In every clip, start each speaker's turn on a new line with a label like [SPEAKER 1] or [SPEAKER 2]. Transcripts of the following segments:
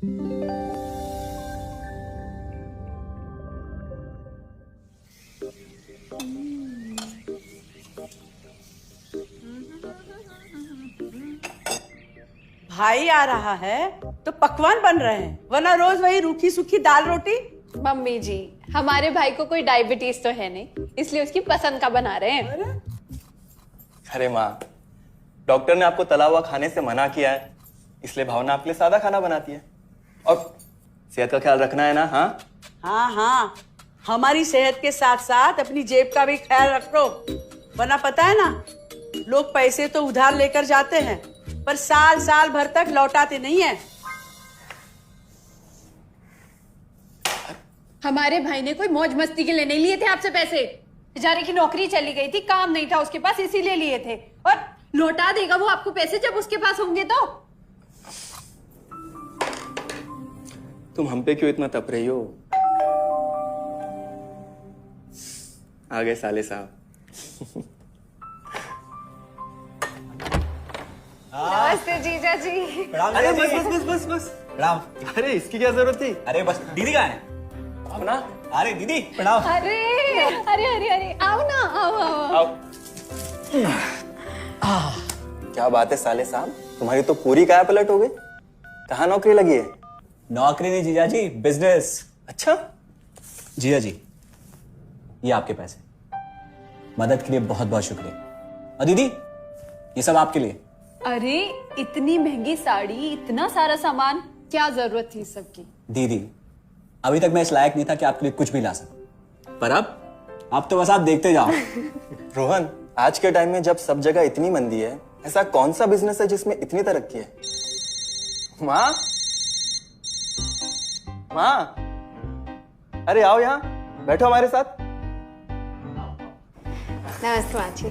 [SPEAKER 1] भाई आ रहा है तो पकवान बन रहे हैं, वरना रोज वही रूखी सूखी दाल रोटी।
[SPEAKER 2] मम्मी जी, हमारे भाई को कोई डायबिटीज तो है नहीं, इसलिए उसकी पसंद का बना रहे हैं।
[SPEAKER 3] अरे माँ, डॉक्टर ने आपको तला हुआ खाने से मना किया है, इसलिए भावना आपके लिए सादा खाना बनाती है। और सेहत का ख्याल रखना है ना? हाँ
[SPEAKER 1] हाँ हाँ, हमारी सेहत के साथ साथ अपनी जेब का भी ख्याल रखो, वरना पता है ना, लोग पैसे तो उधार लेकर जाते हैं पर साल साल भर तक लौटाते नहीं है।
[SPEAKER 2] हमारे भाई ने कोई मौज मस्ती के लिए नहीं लिए थे आपसे पैसे। बेचारे की नौकरी चली गई थी, काम नहीं था उसके पास, इसीलिए लिए थे। और लौटा देगा वो आपको पैसे जब उसके पास होंगे तो।
[SPEAKER 3] तुम हम पे क्यों इतना तप रही हो? आ गए साले साहब।
[SPEAKER 2] नमस्ते जीजा जी।
[SPEAKER 3] अरे बस बस बस बस बस
[SPEAKER 4] प्रणाम।
[SPEAKER 3] अरे इसकी क्या जरूरत थी?
[SPEAKER 4] अरे बस दीदी कहाँ है?
[SPEAKER 3] आओ ना।
[SPEAKER 4] अरे दीदी प्रणाम।
[SPEAKER 2] अरे अरे अरे अरे आओ ना, आओ आओ।
[SPEAKER 3] क्या बात है साले साहब, तुम्हारी तो पूरी काया पलट हो गई। कहाँ नौकरी लगी है?
[SPEAKER 4] नौकरी नहीं जीजा जी, बिजनेस।
[SPEAKER 3] अच्छा
[SPEAKER 4] जीजा जी, ये आपके पैसे, मदद के लिए बहुत बहुत शुक्रिया। और दीदी, ये सब आपके लिए।
[SPEAKER 2] अरे इतनी महंगी साड़ी, इतना सारा सामान, क्या जरूरत थी सबकी?
[SPEAKER 4] दीदी, अभी तक मैं इस लायक नहीं था कि आपके लिए कुछ भी ला सकूं, पर अब तो बस आप देखते जाओ।
[SPEAKER 3] रोहन, आज के टाइम में जब सब जगह इतनी मंदी है, ऐसा कौन सा बिजनेस है जिसमें इतनी तरक्की है? माँ, माँ, अरे आओ यहाँ बैठो हमारे साथ।
[SPEAKER 2] नमस्ते माँ जी।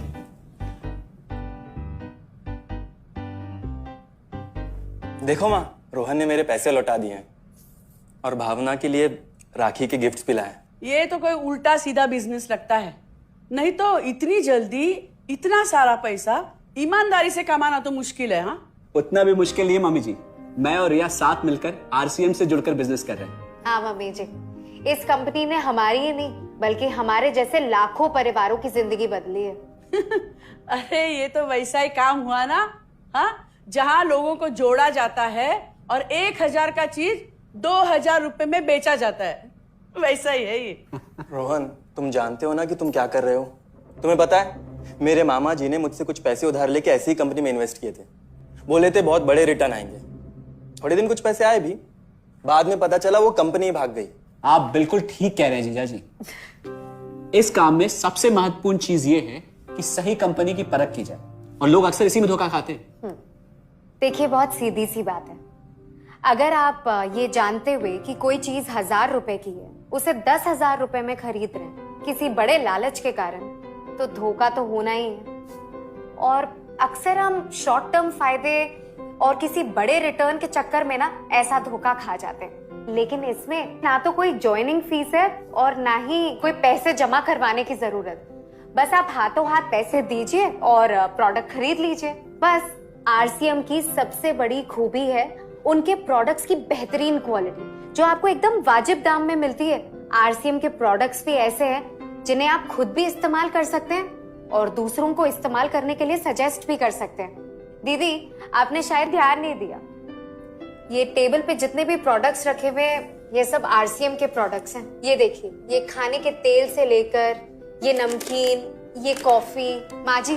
[SPEAKER 3] देखो माँ, रोहन ने मेरे पैसे लौटा दिए हैं और भावना के लिए राखी के गिफ्ट्स भी लाए।
[SPEAKER 1] ये तो कोई उल्टा सीधा बिजनेस लगता है, नहीं तो इतनी जल्दी इतना सारा पैसा ईमानदारी से कमाना तो मुश्किल है। हाँ,
[SPEAKER 4] उतना भी मुश्किल नहीं है मम्मी जी, मैं और रिया साथ मिलकर आरसीएम से जुड़कर बिजनेस कर रहे हैं।
[SPEAKER 5] हाँ मम्मी जी, इस कंपनी ने हमारी ही नहीं बल्कि हमारे जैसे लाखों परिवारों की जिंदगी बदली है।
[SPEAKER 1] अरे ये तो वैसा ही काम हुआ ना, हाँ, जहाँ लोगों को जोड़ा जाता है और 1000 का चीज 2000 रुपए में बेचा जाता है, वैसा ही है ये।
[SPEAKER 3] रोहन, तुम जानते हो ना कि तुम क्या कर रहे हो? तुम्हें पता है, मेरे मामा जी ने मुझसे कुछ पैसे उधार लेके ऐसी ही कंपनी में इन्वेस्ट किए थे। बोले थे बहुत बड़े रिटर्न आएंगे। थोड़े दिन कुछ पैसे आए भी, बाद में पता चला वो कंपनी ही भाग गई।
[SPEAKER 4] आप बिल्कुल ठीक कह रहे हैं जीजा जी। इस काम में सबसे महत्वपूर्ण चीज ये है कि सही कंपनी की परख की जाए, और लोग अक्सर इसी में धोखा खाते हैं।
[SPEAKER 5] देखिए, बहुत सीधी सी बात है, अगर आप ये जानते हुए कि कोई चीज 1000 रुपए की है, उसे 10,000 रुपए में खरीद रहे हैं किसी बड़े लालच के कारण, तो धोखा तो होना ही है। और अक्सर हम शॉर्ट टर्म फायदे और किसी बड़े रिटर्न के चक्कर में ना ऐसा धोखा खा जाते हैं। लेकिन इसमें ना तो कोई ज्वाइनिंग फीस है और ना ही कोई पैसे जमा करवाने की जरूरत। बस आप हाथों हाथ पैसे दीजिए और प्रोडक्ट खरीद लीजिए। बस आरसीएम की सबसे बड़ी खूबी है उनके प्रोडक्ट्स की बेहतरीन क्वालिटी, जो आपको एकदम वाजिब दाम में मिलती है। आरसीएम के प्रोडक्ट्स भी ऐसे हैं जिन्हें आप खुद भी इस्तेमाल कर सकते हैं और दूसरों को इस्तेमाल करने के लिए सजेस्ट भी कर सकते हैं। दीदी, आपने शायद ध्यान नहीं दिया, ये टेबल पे जितने भी प्रोडक्ट्स रखे हुए हैं, ये सब आरसीएम के प्रोडक्ट्स हैं। ये देखिए, ये खाने के तेल से लेकर ये नमकीन, ये कॉफी। माँ जी,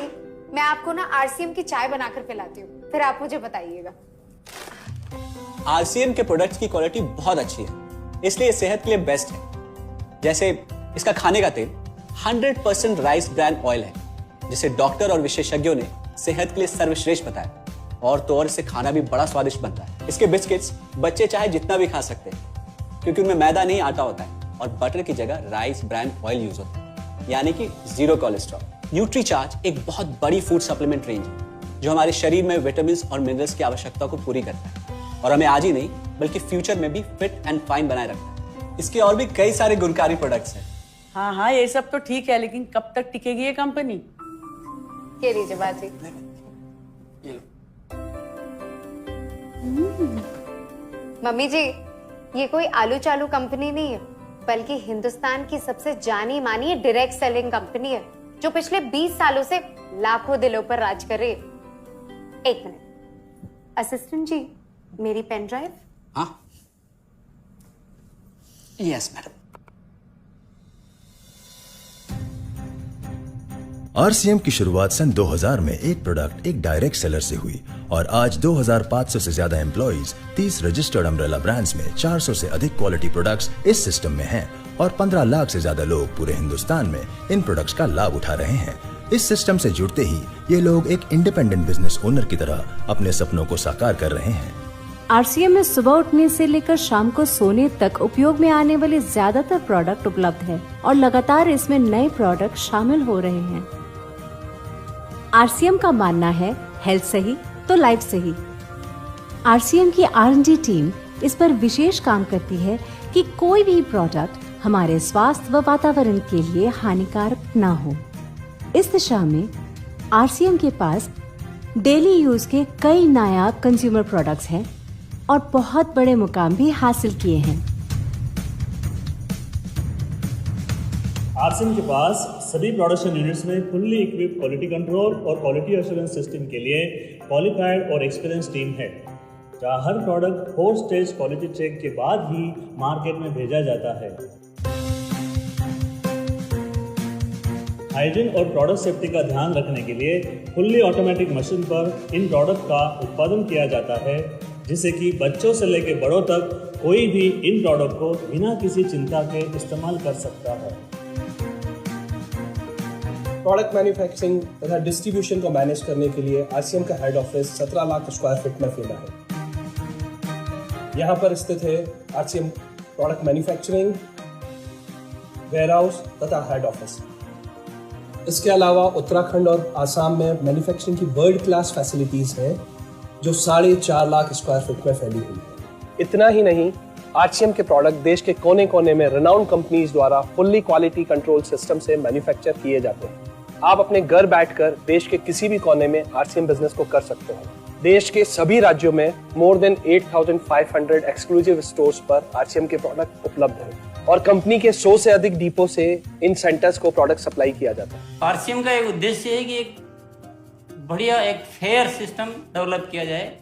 [SPEAKER 5] मैं आपको ना आरसीएम की चाय बनाकर पिलाती हूँ, फिर आप मुझे बताइएगा।
[SPEAKER 4] आरसीएम के प्रोडक्ट्स की क्वालिटी बहुत अच्छी है, इसलिए सेहत के लिए बेस्ट है। जैसे इसका खाने का तेल 100% राइस ब्रांड ऑयल है, जिसे डॉक्टर और विशेषज्ञों ने सेहत के लिए सर्वश्रेष्ठ बताया। और तो और इसे खाना भी बड़ा स्वादिष्ट बनता है। इसके बिस्किट्स बच्चे चाहे जितना भी खा सकते हैं, क्योंकि उनमें मैदा नहीं आटा होता है और बटर की जगह राइस ब्रांड ऑयल यूज होता है, यानी कि 0 कोलेस्ट्रॉल। न्यूट्रीचार्ज एक बहुत बड़ी फूड सप्लीमेंट रेंज है, जो हमारे शरीर में विटामिन और मिनरल्स की आवश्यकता को पूरी करता है और हमें आज ही नहीं बल्कि फ्यूचर में भी फिट एंड फाइन बनाए रखता है। इसके और भी कई सारे गुणकारी प्रोडक्ट्स हैं।
[SPEAKER 1] हाँ हाँ, ये सब तो ठीक है, लेकिन कब तक टिकेगी ये कंपनी?
[SPEAKER 5] ये लीजिए बाजी।
[SPEAKER 3] ये लो।
[SPEAKER 5] मम्मी जी, ये कोई आलू चालू कंपनी नहीं है, बल्कि हिंदुस्तान की सबसे जानी मानी डायरेक्ट सेलिंग कंपनी है, जो पिछले 20 सालों से लाखों दिलों पर राज कर रही है। एक मिनट, असिस्टेंट जी, मेरी पेन ड्राइव।
[SPEAKER 4] हाँ, यस मैडम।
[SPEAKER 6] आरसीएम की शुरुआत सन 2000 में एक प्रोडक्ट एक डायरेक्ट सेलर से हुई और आज 2500 से ज्यादा एम्प्लॉइज, 30 रजिस्टर्ड अम्ब्रेला ब्रांड्स में 400 से अधिक क्वालिटी प्रोडक्ट्स इस सिस्टम में हैं और 15 लाख से ज्यादा लोग पूरे हिंदुस्तान में इन प्रोडक्ट्स का लाभ उठा रहे हैं। इस सिस्टम से जुड़ते ही ये लोग एक इंडिपेंडेंट बिजनेस ओनर की तरह अपने सपनों को साकार कर रहे हैं।
[SPEAKER 7] आरसीएम में सुबह उठने से लेकर शाम को सोने तक उपयोग में आने वाले ज्यादातर प्रोडक्ट उपलब्ध है और लगातार इसमें नए प्रोडक्ट शामिल हो रहे हैं। आरसीएम का मानना है हेल्थ सही तो लाइफ सही। आरसीएम की R&D टीम इस पर विशेष काम करती है कि कोई भी प्रोडक्ट हमारे स्वास्थ्य व वातावरण के लिए हानिकारक ना हो। इस दिशा में आरसीएम के पास डेली यूज के कई नायाब कंज्यूमर प्रोडक्ट्स हैं और बहुत बड़े मुकाम भी हासिल किए हैं।
[SPEAKER 8] आरसीएम के पास सभी प्रोडक्शन यूनिट्स में फुल्ली इक्विप क्वालिटी कंट्रोल और क्वालिटी एश्योरेंस सिस्टम के लिए क्वालिफाइड और एक्सपीरियंस टीम है, जहां हर प्रोडक्ट 4 स्टेज क्वालिटी चेक के बाद ही मार्केट में भेजा जाता है। हाइजीन और प्रोडक्ट सेफ्टी का ध्यान रखने के लिए फुल्ली ऑटोमेटिक मशीन पर इन प्रोडक्ट का उत्पादन किया जाता है, जिससे कि बच्चों से लेकर बड़ों तक कोई भी इन प्रोडक्ट को बिना किसी चिंता के इस्तेमाल कर सकता है।
[SPEAKER 9] प्रोडक्ट मैन्युफैक्चरिंग तथा डिस्ट्रीब्यूशन को मैनेज करने के लिए आरसीएम का head office 17 lakh square feet में फैला है। यहाँ पर स्थित है आरसीएम प्रोडक्ट मैन्युफैक्चरिंग, वेयरहाउस तथा हेड ऑफिस। इसके अलावा उत्तराखंड और आसाम में मैन्युफैक्चरिंग की वर्ल्ड क्लास फैसिलिटीज हैं, जो 4.5 लाख स्क्वायर फीट में फैली हुई है। इतना ही नहीं, आरसीएम के प्रोडक्ट देश के कोने कोने में रेनाउंड कंपनीज द्वारा फुल्ली क्वालिटी कंट्रोल सिस्टम से मैन्युफैक्चर किए जाते हैं। आप अपने घर बैठकर देश के किसी भी कोने में आरसीएम बिजनेस को कर सकते हैं। देश के सभी राज्यों में मोर देन 8,500 एक्सक्लूसिव स्टोर्स पर आरसीएम के प्रोडक्ट उपलब्ध हैं और कंपनी के 100 से अधिक डिपो से इन सेंटर्स को प्रोडक्ट सप्लाई किया जाता है।
[SPEAKER 10] आरसीएम का एक उद्देश्य है कि एक बढ़िया एक फेयर सिस्टम डेवलप किया जाए,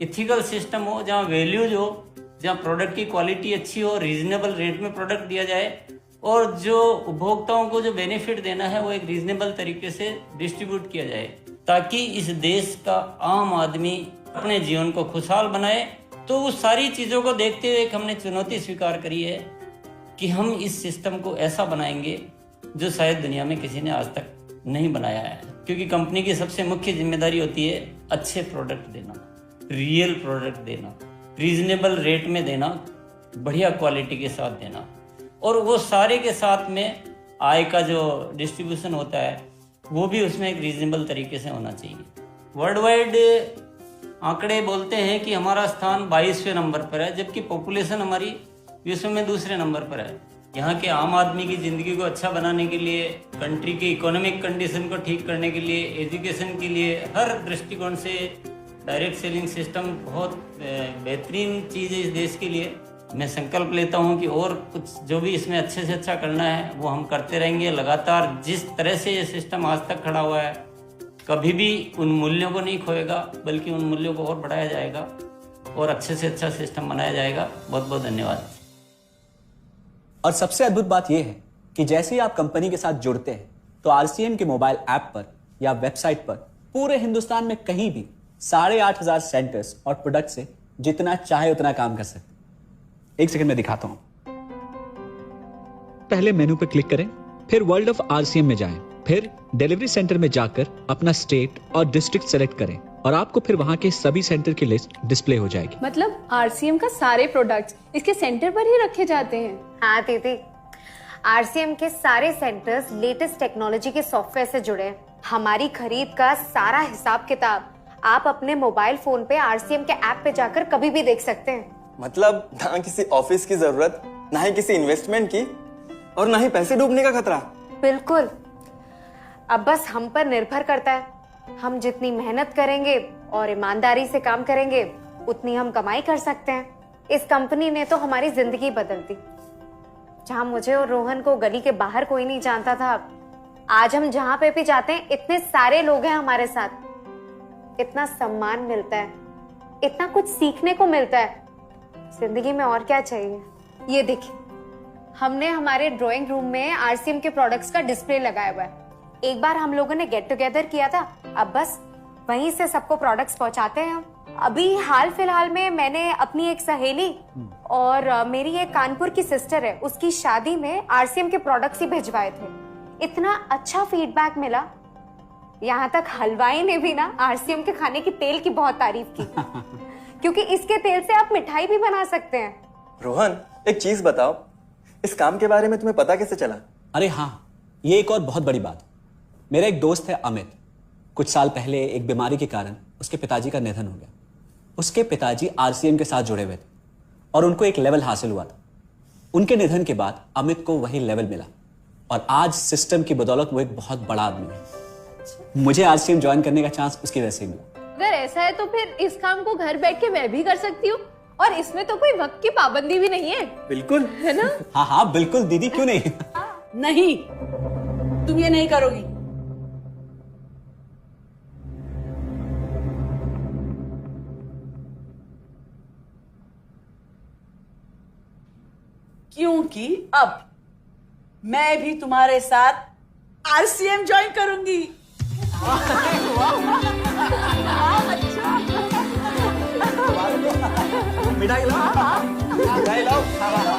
[SPEAKER 10] इथिकल सिस्टम हो, जहाँ वैल्यूज हो, जहाँ प्रोडक्ट की क्वालिटी अच्छी हो, रीजनेबल रेट में प्रोडक्ट दिया जाए और जो उपभोक्ताओं को जो बेनिफिट देना है वो एक रीजनेबल तरीके से डिस्ट्रीब्यूट किया जाए, ताकि इस देश का आम आदमी अपने जीवन को खुशहाल बनाए। तो उस सारी चीज़ों को देखते हुए एक हमने चुनौती स्वीकार करी है कि हम इस सिस्टम को ऐसा बनाएंगे जो शायद दुनिया में किसी ने आज तक नहीं बनाया है, क्योंकि कंपनी की सबसे मुख्य जिम्मेदारी होती है अच्छे प्रोडक्ट देना, रियल प्रोडक्ट देना, रीजनेबल रेट में देना, बढ़िया क्वालिटी के साथ देना, और वो सारे के साथ में आय का जो डिस्ट्रीब्यूशन होता है वो भी उसमें एक रीजनेबल तरीके से होना चाहिए। वर्ल्ड वाइड आंकड़े बोलते हैं कि हमारा स्थान 22वें नंबर पर है, जबकि पॉपुलेशन हमारी विश्व में दूसरे नंबर पर है। यहाँ के आम आदमी की ज़िंदगी को अच्छा बनाने के लिए, कंट्री की इकोनॉमिक कंडीशन को ठीक करने के लिए, एजुकेशन के लिए, हर दृष्टिकोण से डायरेक्ट सेलिंग सिस्टम बहुत बेहतरीन चीज़ है इस देश के लिए। मैं संकल्प लेता हूं कि और कुछ जो भी इसमें अच्छे से अच्छा करना है वो हम करते रहेंगे लगातार। जिस तरह से ये सिस्टम आज तक खड़ा हुआ है, कभी भी उन मूल्यों को नहीं खोएगा, बल्कि उन मूल्यों को और बढ़ाया जाएगा और अच्छे से अच्छा सिस्टम बनाया जाएगा। बहुत बहुत धन्यवाद।
[SPEAKER 4] और सबसे अद्भुत बात यह है कि जैसे ही आप कंपनी के साथ जुड़ते हैं तो आरसीएम के मोबाइल ऐप पर या वेबसाइट पर पूरे हिंदुस्तान में कहीं भी 8,500 सेंटर्स और प्रोडक्ट से जितना चाहे उतना काम कर सकते हैं। एक सेकंड में दिखाता हूं। पहले मेनू पर क्लिक करें, फिर वर्ल्ड ऑफ आरसीएम में जाएं, फिर डिलीवरी सेंटर में जाकर अपना स्टेट और डिस्ट्रिक्ट सेलेक्ट करें और आपको फिर वहां के सभी सेंटर की लिस्ट डिस्प्ले हो जाएगी।
[SPEAKER 2] मतलब आरसीएम का सारे प्रोडक्ट्स इसके सेंटर पर ही रखे जाते हैं?
[SPEAKER 5] हाँ दीदी, आरसीएम के सारे सेंटर्स लेटेस्ट टेक्नोलॉजी के सॉफ्टवेयर से जुड़े हैं। हमारी खरीद का सारा हिसाब किताब आप अपने मोबाइल फोन पे आरसीएम के ऐप पे जाकर कभी भी देख सकते हैं।
[SPEAKER 3] मतलब ना किसी ऑफिस की जरूरत, ना ही किसी इन्वेस्टमेंट की, और ना ही पैसे डूबने का खतरा।
[SPEAKER 5] बिल्कुल। अब बस हम पर निर्भर करता है, हम जितनी मेहनत करेंगे और ईमानदारी से काम करेंगे उतनी हम कमाई कर सकते हैं। इस कंपनी ने तो हमारी जिंदगी बदल दी। जहां मुझे और रोहन को गली के बाहर कोई नहीं जानता था, आज हम जहां पे भी जाते हैं इतने सारे लोग हैं हमारे साथ। इतना सम्मान मिलता है, इतना कुछ सीखने को मिलता है। जिंदगी में और क्या चाहिए। ये देखिए, हमने हमारे ड्राइंग रूम में आरसीएम के प्रोडक्ट्स का डिस्प्ले लगाया हुआ है। एक बार हम लोगों ने गेट टुगेदर किया था, अब बस वहीं से सबको प्रोडक्ट्स पहुंचाते हैं हम। अभी हाल फिलहाल में मैंने अपनी एक सहेली और मेरी एक कानपुर की सिस्टर है, उसकी शादी में आरसीएम के प्रोडक्ट्स ही भिजवाए थे। इतना अच्छा फीडबैक मिला, यहाँ तक हलवाई ने भी ना आरसीएम के खाने की तेल की बहुत तारीफ की क्योंकि इसके तेल से आप मिठाई भी बना सकते हैं।
[SPEAKER 3] रोहन, एक चीज बताओ, इस काम के बारे में तुम्हें पता कैसे चला?
[SPEAKER 4] अरे हाँ, ये एक और बहुत बड़ी बात। मेरा एक दोस्त है अमित, कुछ साल पहले एक बीमारी के कारण उसके पिताजी का निधन हो गया। उसके पिताजी आरसीएम के साथ जुड़े हुए थे और उनको एक लेवल हासिल हुआ था। उनके निधन के बाद अमित को वही लेवल मिला और आज सिस्टम की बदौलत वो एक बहुत बड़ा आदमी है। मुझे आरसीएम ज्वाइन करने का चांस उसकी वजह से मिला।
[SPEAKER 2] अगर ऐसा है तो फिर इस काम को घर बैठ के मैं भी कर सकती हूँ और इसमें तो कोई वक्त की पाबंदी भी नहीं है।
[SPEAKER 3] बिल्कुल,
[SPEAKER 2] है ना?
[SPEAKER 4] हाँ हाँ बिल्कुल दीदी, क्यों नहीं।
[SPEAKER 1] नहीं, तुम ये नहीं करोगी। क्योंकि अब मैं भी तुम्हारे साथ आरसीएम ज्वाइन करूंगी।
[SPEAKER 3] मिठाई लाओ, मिठाई लाओ।